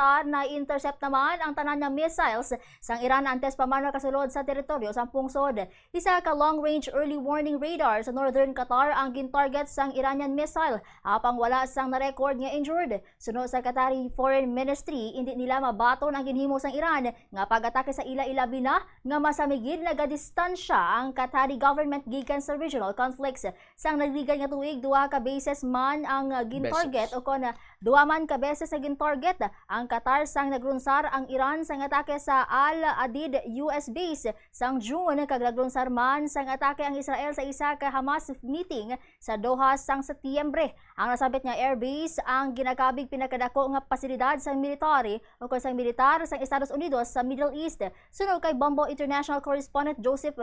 Qatar na intercept naman ang tanan nga missiles sang Iran antes pa man makasulod sa teritoryo sang pungsod. Isa ka long-range early warning radar sa northern Qatar ang gintarget sang Iranian missile apang wala sang na-record nga injured. Sunod sa Qatari Foreign Ministry, hindi nila mabaton ang ginhimo sang Iran nga pag-atake sa ila-ilabi na nga masamigid nagadistansya ang Qatari government gikan sa regional conflicts. Sang nagligad nga tuig duha ka bases man ang gintarget o kon duha man ka beses na gintarget ang Qatar sang nagrunsar ang Iran sang atake sa Al-Adid US base sang June kag nagrunsar man sang atake ang Israel sa isa ka Hamas meeting sa Doha sang Setyembre. Ang nasabit nga airbase ang ginakabig pinakadako nga pasilidad sang military o kon sang militar sang Estados Unidos sa Middle East. Sunod kay Bombo International Correspondent Joseph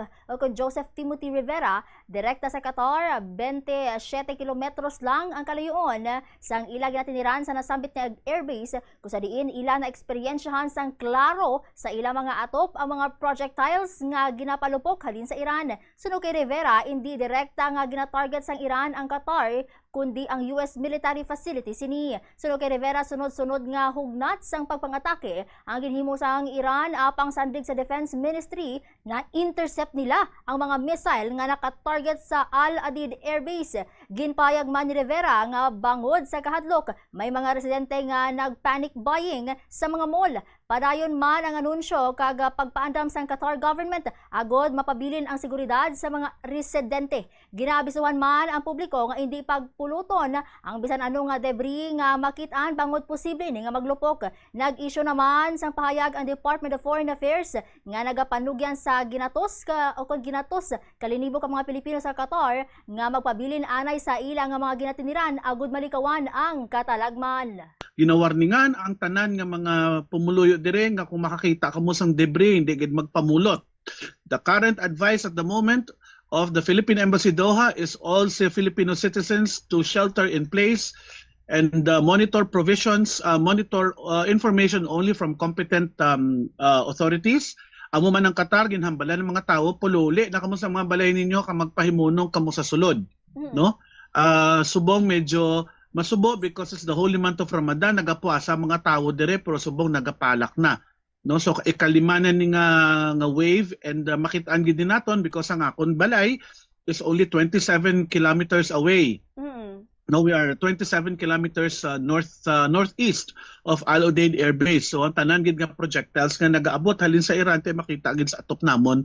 Timothy Rivera, direkta sa Qatar, 27 kilometros lang ang kalayuon sang ila ginatiniran sa nasambit nga airbase kung sa diin ila na eksperyensyahan sang klaro sa ila mga atop ang mga projectiles nga ginapalupok halin sa Iran. Sunod kay Rivera, hindi direkta nga ginatarget sang Iran ang Qatar kundi ang US military facility sini. Sunod kay Rivera, sunod-sunod nga hugnat sang pagpangatake ang ginhimo sang Iran apang sandig sa Defense Ministry na intercept nila ang mga missile nga nakatarget sa Al-Adid Air Base. Ginpayag man ni Rivera nga bangod sa kahadlok may mga residente nga nag-panic buying sa mga mall. Padayon man ang anunsyo kag pagpaandam sang Qatar government agod mapabilin ang seguridad sa mga residente. Ginaabisuhan man ang publiko nga hindi pagpuluton ang bisan ano nga debris nga makit-an bangod posible ni nga maglupok. Nag-issue naman sang pahayag ang Department of Foreign Affairs nga nagapanugyan sa ginatos kalinibo ka mga Pilipino sa Qatar nga magpabilin anay sa ilang nga mga ginatiniran agud malikawan ang katalagman. Ginawarningan ang tanan nga mga pumuluyo dire nga kung makakita kamo sang debris hindi gid magpamulot. The current advice at the moment of the Philippine Embassy Doha is all Filipino citizens to shelter in place and monitor provisions, monitor information only from competent authorities. Amo man ang Qatar ginhambalan ng mga tawo pululi na kamo sa mga balay ninyo ka magpahimunong kamo sa sulod, no? Subong medyo masubo because it's the holy month of Ramadan, nagapuasa mga tawo dire pero subong nagapalak na, no? So ikalimanan ni nga wave and makitaan gid naton because ang akon balay is only 27 kilometers away. No, we are 27 kilometers northeast of Al-Udeid Air Base. So ang tanan gid nga projectiles nga nagaabot halin sa Iran tay makita gid sa atop namon